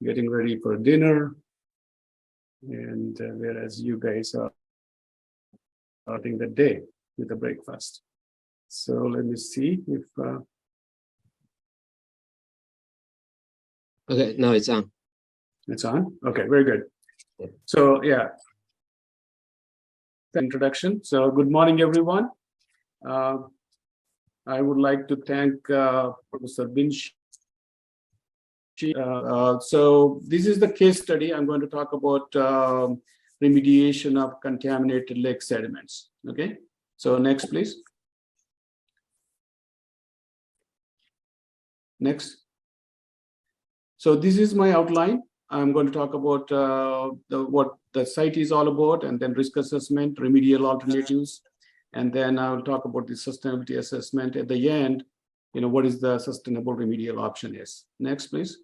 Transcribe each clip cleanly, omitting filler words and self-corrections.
getting ready for dinner, and whereas you guys are starting the day with a breakfast. So let me see if. Okay, now it's on. It's on. Okay, very good. So yeah, introduction. So good morning, everyone. I would like to thank Professor Binch. So this is the case study. I'm going to talk about remediation of contaminated lake sediments. Okay, so next, please. Next. So this is my outline. I'm going to talk about what the site is all about, and then risk assessment, remedial alternatives, and then I'll talk about the sustainability assessment at the end. What is the sustainable remedial option is. Next, please.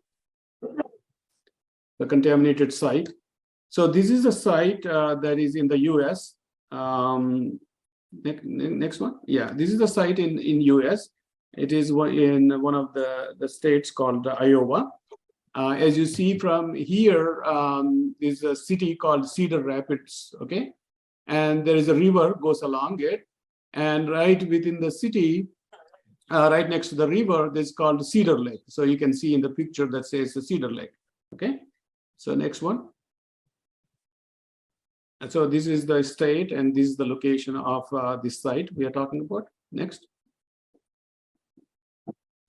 The contaminated site. So this is a site that is in the US. Next one. Yeah, this is the site in US. It is in one of the states called Iowa. As you see from here, is a city called Cedar Rapids, okay? And there is a river goes along it. And right within the city, right next to the river, this is called Cedar Lake. So you can see in the picture that says the Cedar Lake, okay? So next one. And so this is the state, and this is the location of this site we are talking about. Next.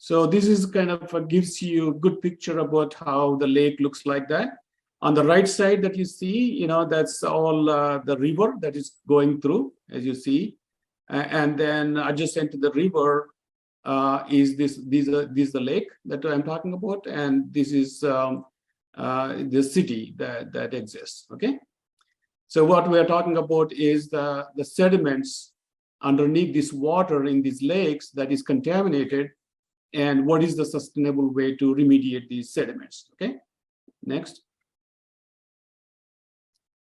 So this is kind of gives you a good picture about how the lake looks like that. On the right side that you see, that's all the river that is going through, as you see. And then adjacent to the river is this the lake that I'm talking about, and this is the city that exists. Okay. So what we are talking about is the sediments underneath this water in these lakes that is contaminated, and what is the sustainable way to remediate these sediments. Okay, next.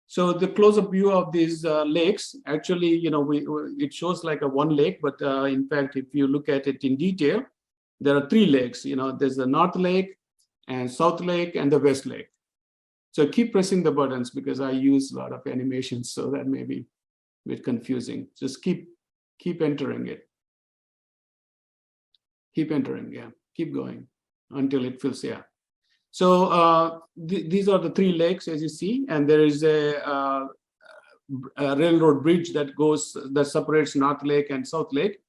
So the close-up view of these lakes, actually, it shows like a one lake, but in fact, if you look at it in detail, there are three lakes. There's the North Lake and South Lake and the West Lake. So keep pressing the buttons because I use a lot of animations, so that may be a bit confusing. Just keep entering it. Keep entering, yeah. Keep going until it fills, yeah. So these are the three lakes, as you see, and there is a railroad bridge that separates North Lake and South Lake.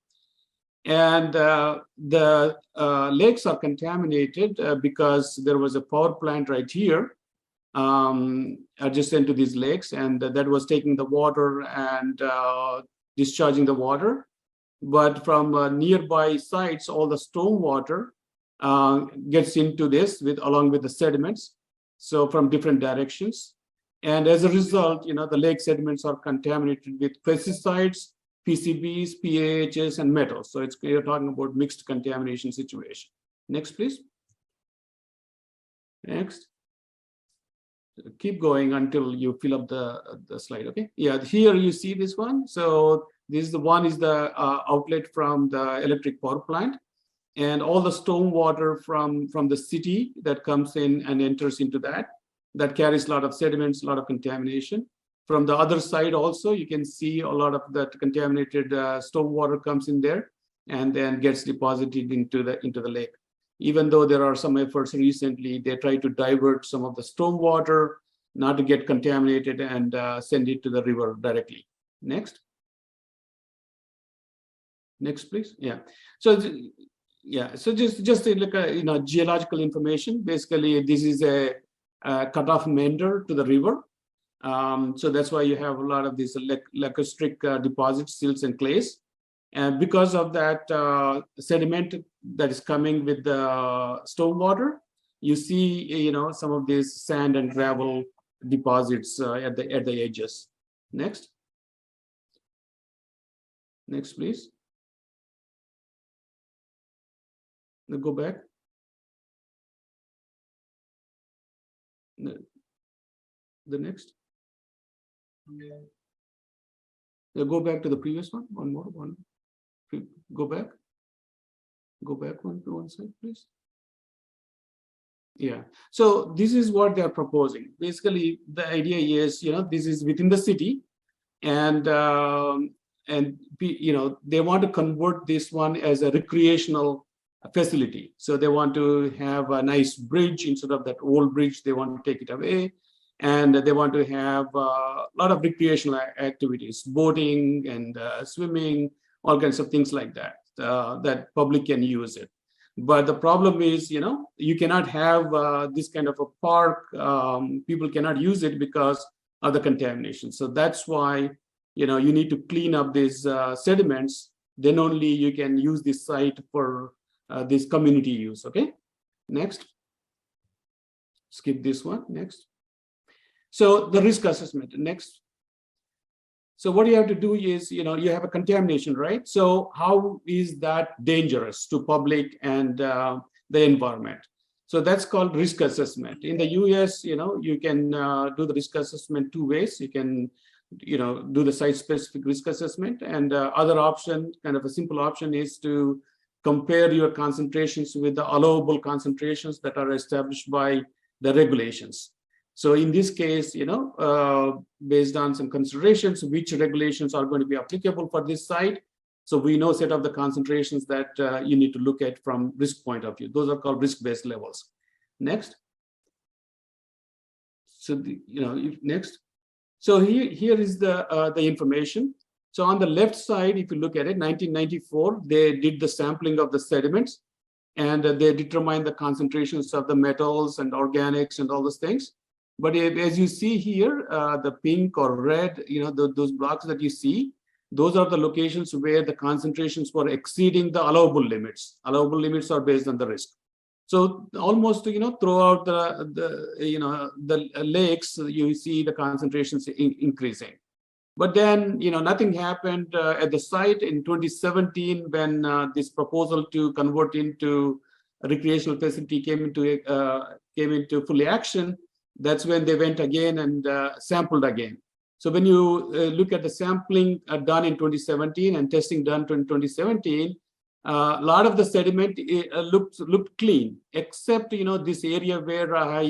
And the lakes are contaminated because there was a power plant right here adjacent to these lakes, and that was taking the water and discharging the water. But from nearby sites, all the storm water gets into this along with the sediments, so from different directions. And as a result, the lake sediments are contaminated with pesticides, PCBs, PAHs, and metals. So you're talking about mixed contamination situation. Next, please. Next. Keep going until you fill up the slide, okay? Yeah, here you see this one. So this is the outlet from the electric power plant, and all the storm water from the city that comes in and enters into that carries a lot of sediments, a lot of contamination. From the other side also, you can see a lot of that contaminated storm water comes in there and then gets deposited into the lake. Even though there are some efforts recently, they try to divert some of the storm water not to get contaminated and send it to the river directly. Next. Next, please. Yeah. So yeah. So just like geological information. Basically, this is a cutoff meander to the river. So that's why you have a lot of these lacustric deposits, silts, and clays. And because of that sediment that is coming with the storm water, you see, some of these sand and gravel deposits at the edges. Next. Next, please. Now go back. The next. Now go back to the previous one. One more. Go back. Go back one side, please. Yeah. So this is what they are proposing. Basically, the idea is, this is within the city, and they want to convert this one as a recreational facility. So they want to have a nice bridge instead of that old bridge. They want to take it away, and they want to have a lot of recreational activities, boating and swimming, all kinds of things like that, that public can use it. But the problem is, you cannot have this kind of a park. People cannot use it because of the contamination. So that's why, you need to clean up these sediments. Then only you can use this site for this community use. Okay, next. Skip this one. Next. So the risk assessment. Next. So what you have to do is, you have a contamination, right? So how is that dangerous to public and the environment? So that's called risk assessment. In the US, you can do the risk assessment two ways. You can, do the site-specific risk assessment, and other option, kind of a simple option, is to compare your concentrations with the allowable concentrations that are established by the regulations. So in this case, based on some considerations, which regulations are going to be applicable for this site. So we know set of the concentrations that you need to look at from risk point of view. Those are called risk-based levels. Next. So next. So here is the information. So on the left side, if you look at it, 1994, they did the sampling of the sediments, and they determined the concentrations of the metals and organics and all those things. But as you see here, the pink or red, those blocks that you see, those are the locations where the concentrations were exceeding the allowable limits. Allowable limits are based on the risk. So almost, throughout the lakes, you see the concentrations increasing. But then, nothing happened at the site in 2017 when this proposal to convert into a recreational facility came into full action. That's when they went again and sampled again. So when you look at the sampling done in 2017 and testing done in 2017, a lot of the sediment looked clean, except this area where I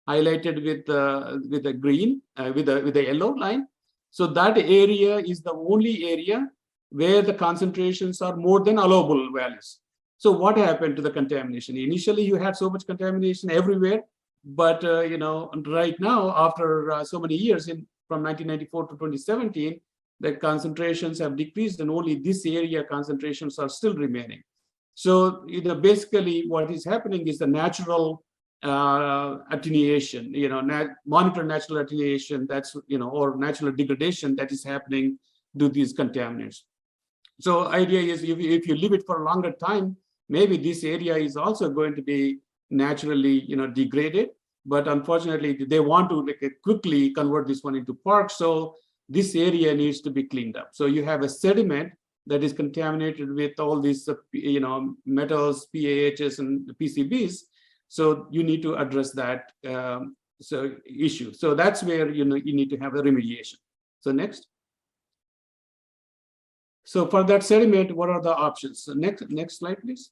highlighted with the green, with the yellow line. So that area is the only area where the concentrations are more than allowable values. So what happened to the contamination? Initially, you had so much contamination everywhere. But right now, after so many years, from 1994 to 2017, the concentrations have decreased, and only this area concentrations are still remaining. So basically, what is happening is the natural attenuation. Monitor natural attenuation. That's or natural degradation that is happening due to these contaminants. So idea is if you leave it for a longer time, maybe this area is also going to be naturally degraded, but unfortunately they want to quickly convert this one into park, so this area needs to be cleaned up. So you have a sediment that is contaminated with all these metals, PAHs and PCBs, so you need to address that issue. So that's where you need to have a remediation. So next. So for that sediment, what are the options? So next slide, please.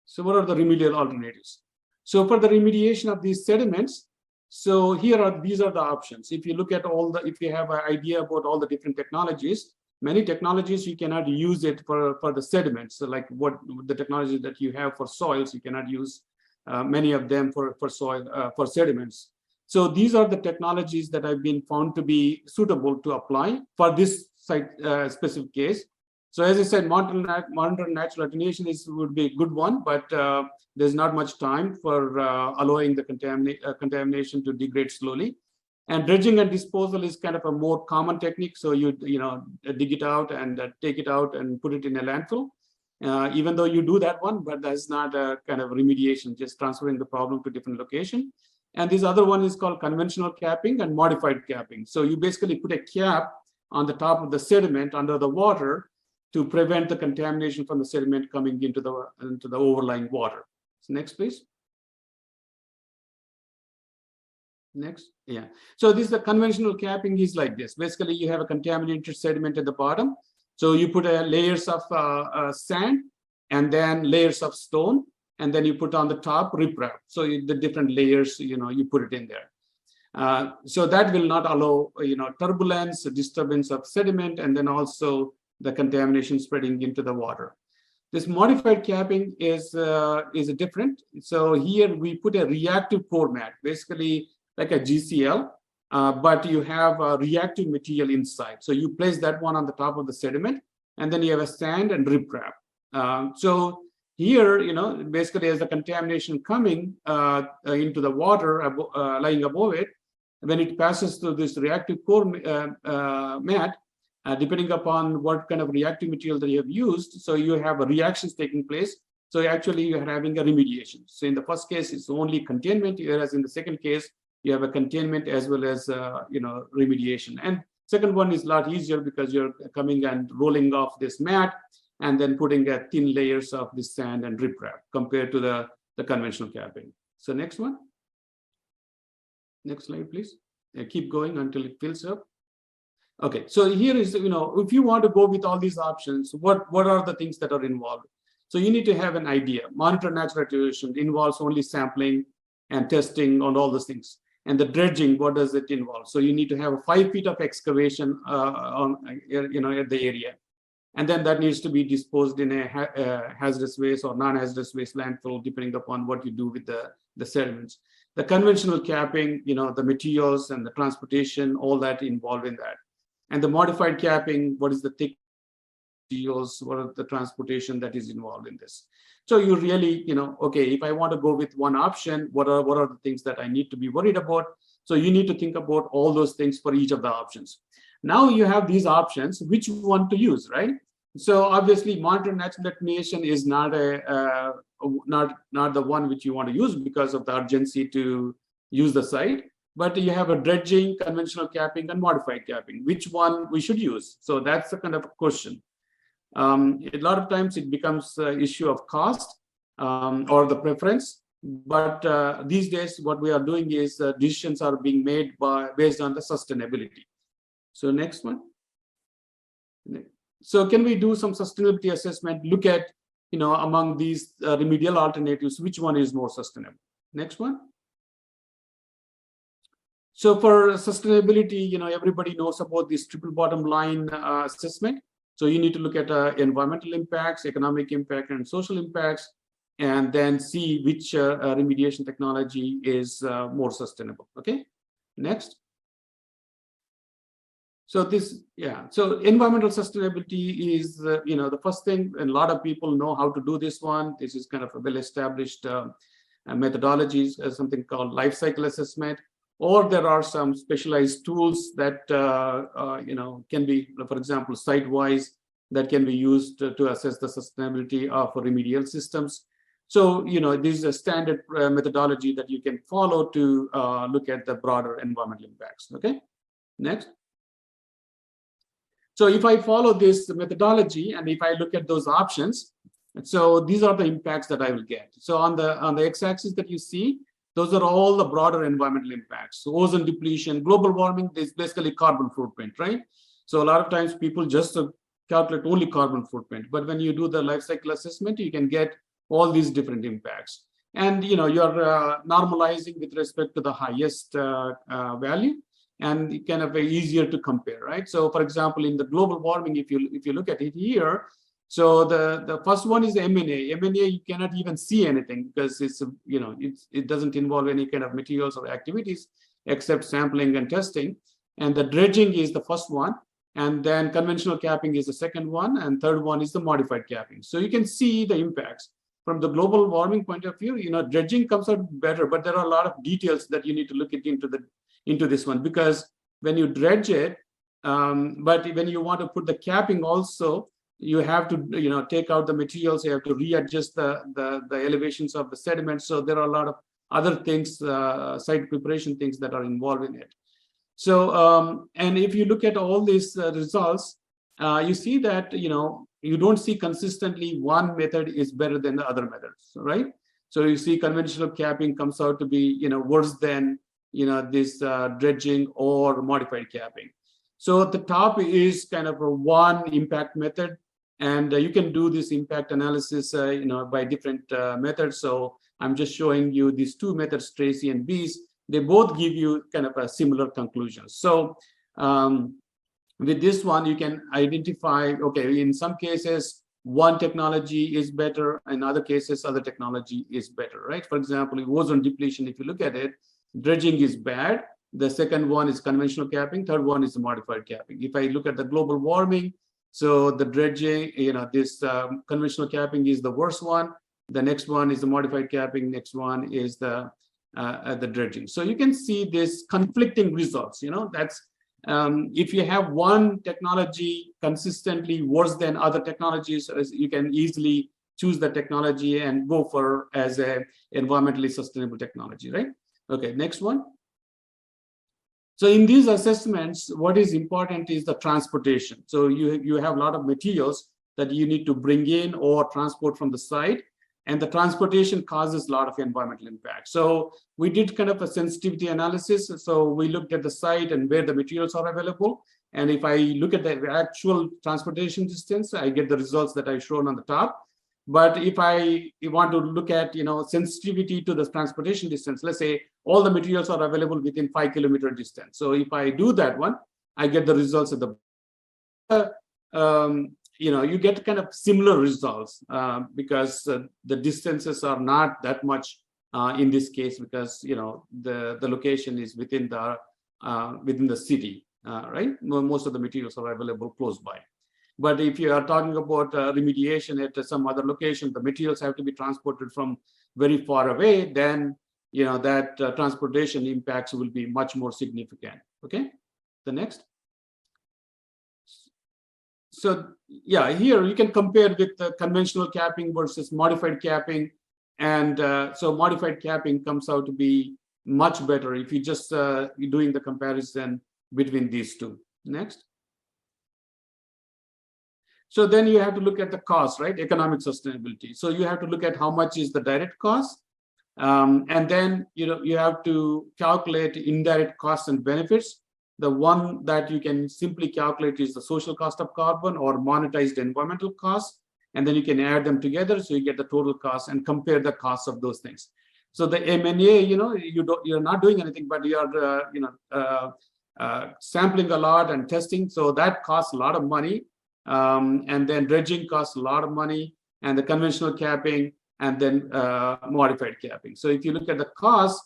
So what are the remedial alternatives? So for the remediation of these sediments, so these are the options. If you look at if you have an idea about all the different technologies, many technologies you cannot use it for the sediments. So like what the technology that you have for soils, you cannot use many of them for soil for sediments. So these are the technologies that have been found to be suitable to apply for this site specific case. So as I said, monitor natural attenuation would be a good one, but there's not much time for allowing the contamination to degrade slowly. And dredging and disposal is kind of a more common technique. So you dig it out and take it out and put it in a landfill. Even though you do that one, but that's not a kind of remediation, just transferring the problem to different location. And this other one is called conventional capping and modified capping. So you basically put a cap on the top of the sediment under the water to prevent the contamination from the sediment coming into the overlying water. So next, please. Next, yeah. So this the conventional capping is like this. Basically, you have a contaminated sediment at the bottom, So you put layers of sand and then layers of stone, and then you put on the top riprap. So the different layers, you put it in there. So that will not allow, turbulence, disturbance of sediment, and then also the contamination spreading into the water. This modified capping is different. So here we put a reactive core mat, basically like a GCL, but you have a reactive material inside. So you place that one on the top of the sediment, and then you have a sand and riprap. So here, basically as the contamination coming into the water lying above it, when it passes through this reactive core mat, depending upon what kind of reactive material that you have used, so you have reactions taking place. So actually you're having a remediation. So in the first case, it's only containment, whereas in the second case, you have a containment as well as remediation. And second one is a lot easier because you're coming and rolling off this mat and then putting a thin layers of this sand and riprap compared to the conventional capping. So next one. Next slide, please. Keep going until it fills up. Okay, so here is, if you want to go with all these options, what are the things that are involved? So you need to have an idea. Monitor natural attribution involves only sampling and testing on all those things. And the dredging, what does it involve? So you need to have 5 feet of excavation at the area. And then that needs to be disposed in a hazardous waste or non-hazardous waste landfill, depending upon what you do with the sediments. The conventional capping, the materials and the transportation, all that involved in that. And the modified capping, what is the thick materials, what are the transportation that is involved in this? So you really, okay, if I want to go with one option, what are the things that I need to be worried about? So you need to think about all those things for each of the options. Now you have these options, which one to use, right? So obviously, monitor natural attenuation is not not the one which you want to use because of the urgency to use the site. But you have a dredging, conventional capping, and modified capping. Which one we should use? So that's the kind of question. A lot of times it becomes an issue of cost or the preference. But these days, what we are doing is decisions are being made based on the sustainability. So next one. So can we do some sustainability assessment? Look at, among these remedial alternatives, which one is more sustainable? Next one. So for sustainability, everybody knows about this triple bottom line assessment. So you need to look at environmental impacts, economic impact, and social impacts, and then see which remediation technology is more sustainable. Okay, next. So so environmental sustainability is, the first thing, and a lot of people know how to do this one. This is kind of a well-established methodologies, something called life cycle assessment. Or there are some specialized tools that can be, for example, site-wise, that can be used to assess the sustainability of remedial systems. So this is a standard methodology that you can follow to look at the broader environmental impacts. Okay, next. So if I follow this methodology and if I look at those options, so these are the impacts that I will get. So on the x-axis that you see, those are all the broader environmental impacts. So ozone depletion, global warming is basically carbon footprint, right? So a lot of times people just calculate only carbon footprint, but when you do the life cycle assessment, you can get all these different impacts. And you're normalizing with respect to the highest value, and it kind of easier to compare, right? So for example, in the global warming, if you look at it here, so the first one is M&A. M&A, you cannot even see anything because it's it doesn't involve any kind of materials or activities except sampling and testing. And the dredging is the first one, and then conventional capping is the second one, and third one is the modified capping. So you can see the impacts from the global warming point of view. Dredging comes out better, but there are a lot of details that you need to look into this one, because when you dredge it, but when you want to put the capping also, you have to take out the materials, you have to readjust the elevations of the sediments. So there are a lot of other things, site preparation things that are involved in it. So and if you look at all these results, you see that you don't see consistently one method is better than the other methods, right? So you see conventional capping comes out to be worse than this dredging or modified capping. So at the top is kind of a one impact method, and you can do this impact analysis, by different methods. So I'm just showing you these two methods, Tracy and Bees. They both give you kind of a similar conclusion. So with this one, you can identify, okay, in some cases, one technology is better, in other cases, other technology is better, right? For example, ozone depletion, if you look at it, dredging is bad. The second one is conventional capping. Third one is modified capping. If I look at the global warming, so the dredging, this conventional capping is the worst one. The next one is the modified capping. Next one is the dredging. So you can see this conflicting results. That's if you have one technology consistently worse than other technologies, you can easily choose the technology and go for as a environmentally sustainable technology, right? Okay, next one. So in these assessments, what is important is the transportation. So you have a lot of materials that you need to bring in or transport from the site, and the transportation causes a lot of environmental impact. So we did kind of a sensitivity analysis. So we looked at the site and where the materials are available. And if I look at the actual transportation distance, I get the results that I've shown on the top. But if I want to look at sensitivity to the transportation distance, let's say all the materials are available within 5 kilometer distance. So if I do that one, I get the results at the you get kind of similar results because the distances are not that much in this case, because the location is within the city, right? Most of the materials are available close by. But if you are talking about remediation at some other location, the materials have to be transported from very far away, then that transportation impacts will be much more significant. Okay, the next. So yeah, here you can compare with the conventional capping versus modified capping. And so modified capping comes out to be much better if you just doing the comparison between these two. Next. So then you have to look at the cost, right? Economic sustainability. So you have to look at how much is the direct cost. And then you have to calculate indirect costs and benefits. The one that you can simply calculate is the social cost of carbon or monetized environmental costs, and then you can add them together so you get the total cost and compare the costs of those things. So the M&A, you're not doing anything, but you are sampling a lot and testing, so that costs a lot of money. And then dredging costs a lot of money, and the conventional capping, and then modified capping. So if you look at the cost,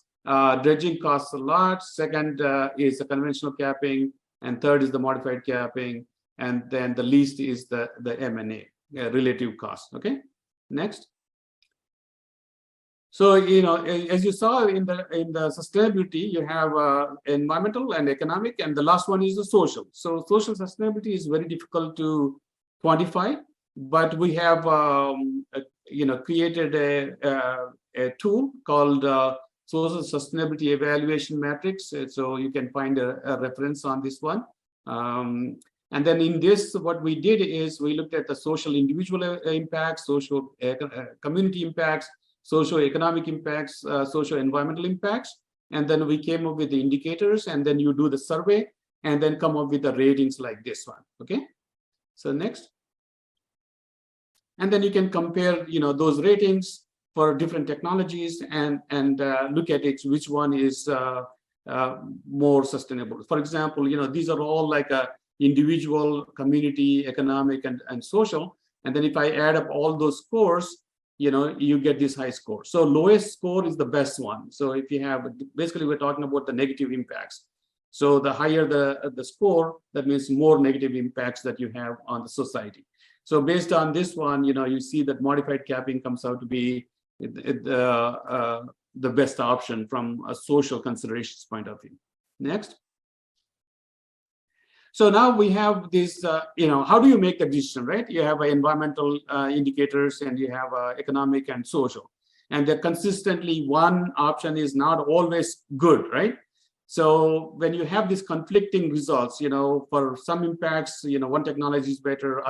dredging costs a lot. Second is the conventional capping, and third is the modified capping, and then the least is the M&A relative cost. Okay, next. So as you saw in the sustainability, you have environmental and economic, and the last one is the social. So social sustainability is very difficult to quantify, but we have created a tool called social sustainability evaluation matrix. So you can find a reference on this one. And then in this, what we did is we looked at the social individual impacts, social community impacts, socio-economic impacts, socio-environmental impacts, and then we came up with the indicators, and then you do the survey, and then come up with the ratings like this one. Okay, so next. And then you can compare, those ratings for different technologies and look at it, which one is more sustainable. For example, these are all like a individual, community, economic, and social. And then if I add up all those scores, you get this high score. So lowest score is the best one. So if you have, basically we're talking about the negative impacts. So the higher the score, that means more negative impacts that you have on the society. So based on this one, you see that modified capping comes out to be the best option from a social considerations point of view. Next. So now we have this, how do you make the decision, right? You have environmental indicators, and you have economic and social. And that consistently one option is not always good, right? So when you have these conflicting results, for some impacts, one technology is better,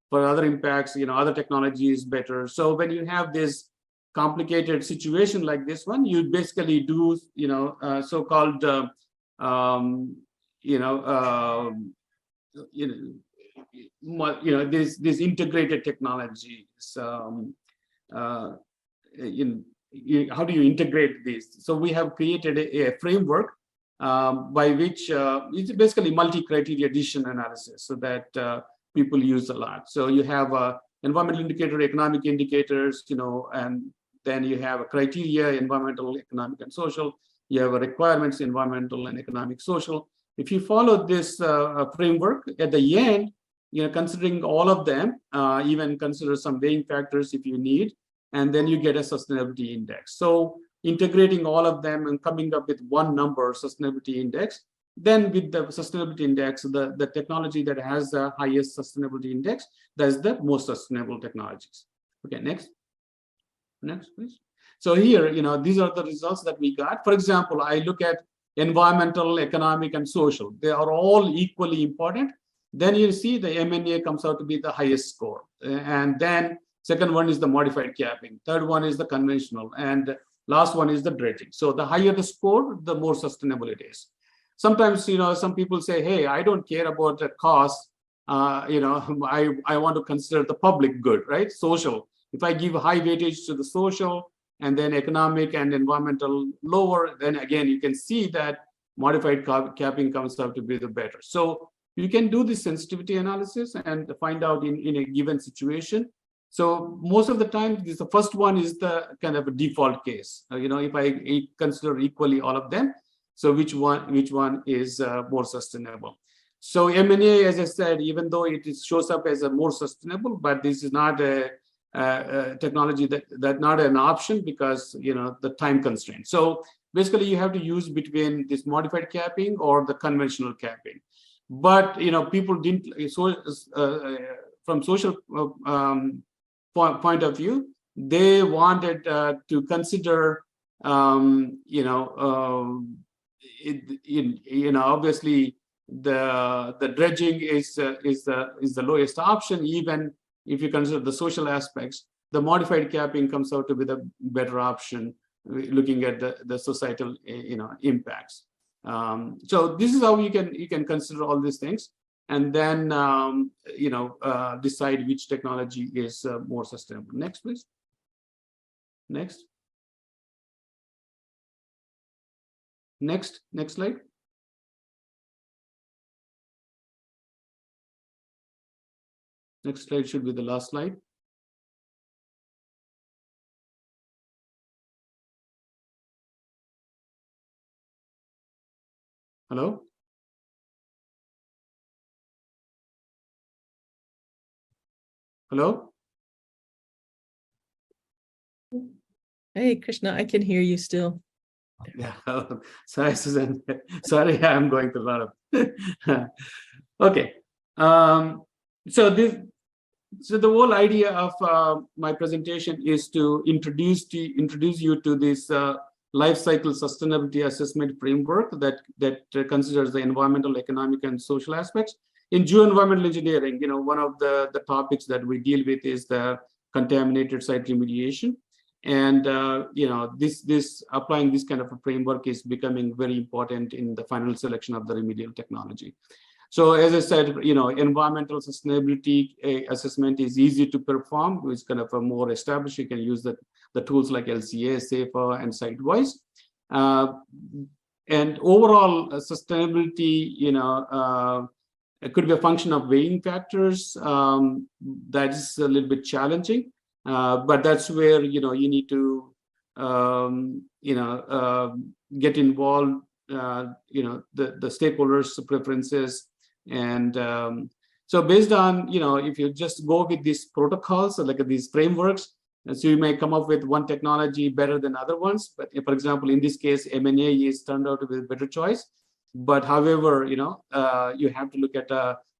for other impacts, other technology is better. So when you have this complicated situation like this one, you basically do, so-called these integrated technologies. How do you integrate these? So we have created a framework by which it's basically multi-criteria decision analysis, so that people use a lot. So you have environmental indicator, economic indicators, and then you have a criteria, environmental, economic, and social. You have a requirements, environmental and economic, social. If you follow this framework, at the end, considering all of them, even consider some weighing factors if you need, and then you get a sustainability index. So integrating all of them and coming up with one number, sustainability index. Then with the sustainability index, the technology that has the highest sustainability index, that's the most sustainable technologies. Okay, next. Next, please. So here, these are the results that we got. For example, I look at environmental, economic, and social. They are all equally important. Then you see the M&A comes out to be the highest score. And then second one is the modified capping. Third one is the conventional. And last one is the dredging. So the higher the score, the more sustainable it is. Sometimes, some people say, hey, I don't care about the cost. I want to consider the public good, right? Social. If I give high weightage to the social and then economic and environmental lower, then again, you can see that modified capping comes out to be the better. So you can do this sensitivity analysis and find out in a given situation. So most of the time, the first one is the kind of a default case. If I consider equally all of them, so which one is more sustainable? So M&A, as I said, even though it shows up as a more sustainable, but this is not a technology that not an option because the time constraint. So basically, you have to use between this modified capping or the conventional capping. But people didn't. So from social point of view, they wanted to consider obviously the dredging is the lowest option. Even if you consider the social aspects, the modified capping comes out to be the better option, looking at the societal impacts. So this is how you can consider all these things, and then decide which technology is more sustainable. Next, please. Next. Next slide. Next slide should be the last slide. Hello? Hello? Hey, Krishna, I can hear you still. Yeah, sorry, Susan. Sorry, I'm going to run up. Okay. So the whole idea of my presentation is to introduce you to this life cycle sustainability assessment framework that considers the environmental, economic, and social aspects. In geoenvironmental engineering, one of the topics that we deal with is the contaminated site remediation. And this applying this kind of a framework is becoming very important in the final selection of the remedial technology. So as I said, environmental sustainability assessment is easy to perform. It's kind of a more established. You can use the tools like LCA, SAFER, and SiteWise. And overall sustainability, it could be a function of weighing factors. That is a little bit challenging. But that's where you need to get involved. The stakeholders' preferences, and so based on if you just go with these protocols, so like these frameworks, so you may come up with one technology better than other ones. But for example, in this case, M&A is turned out to be a better choice. But however, you have to look at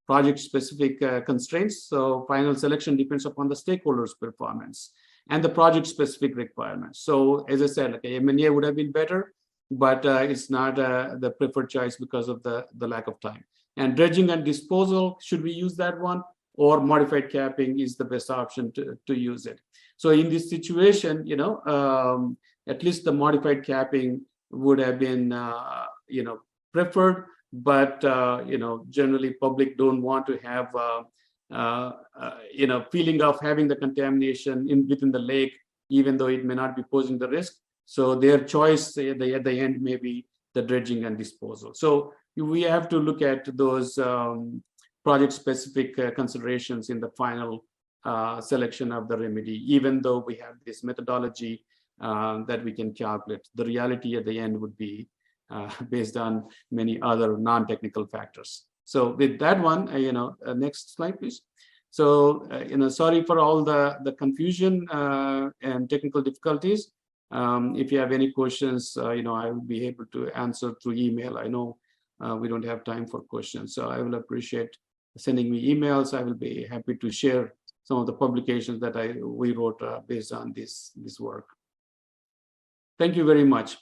project-specific constraints. So final selection depends upon the stakeholders' performance and the project-specific requirements. So as I said, like M&A would have been better, but it's not the preferred choice because of the lack of time. And dredging and disposal, should we use that one? Or modified capping is the best option to use it. So in this situation, at least the modified capping would have been preferred. but generally public don't want to have feeling of having the contamination within the lake, even though it may not be posing the risk. So their choice at the end may be the dredging and disposal. So we have to look at those project-specific considerations in the final selection of the remedy, even though we have this methodology that we can calculate. The reality at the end would be based on many other non-technical factors. So with that one, next slide, please. So, sorry for all the confusion and technical difficulties. If you have any questions, I will be able to answer through email. I know we don't have time for questions, so I will appreciate sending me emails. I will be happy to share some of the publications that we wrote based on this work. Thank you very much.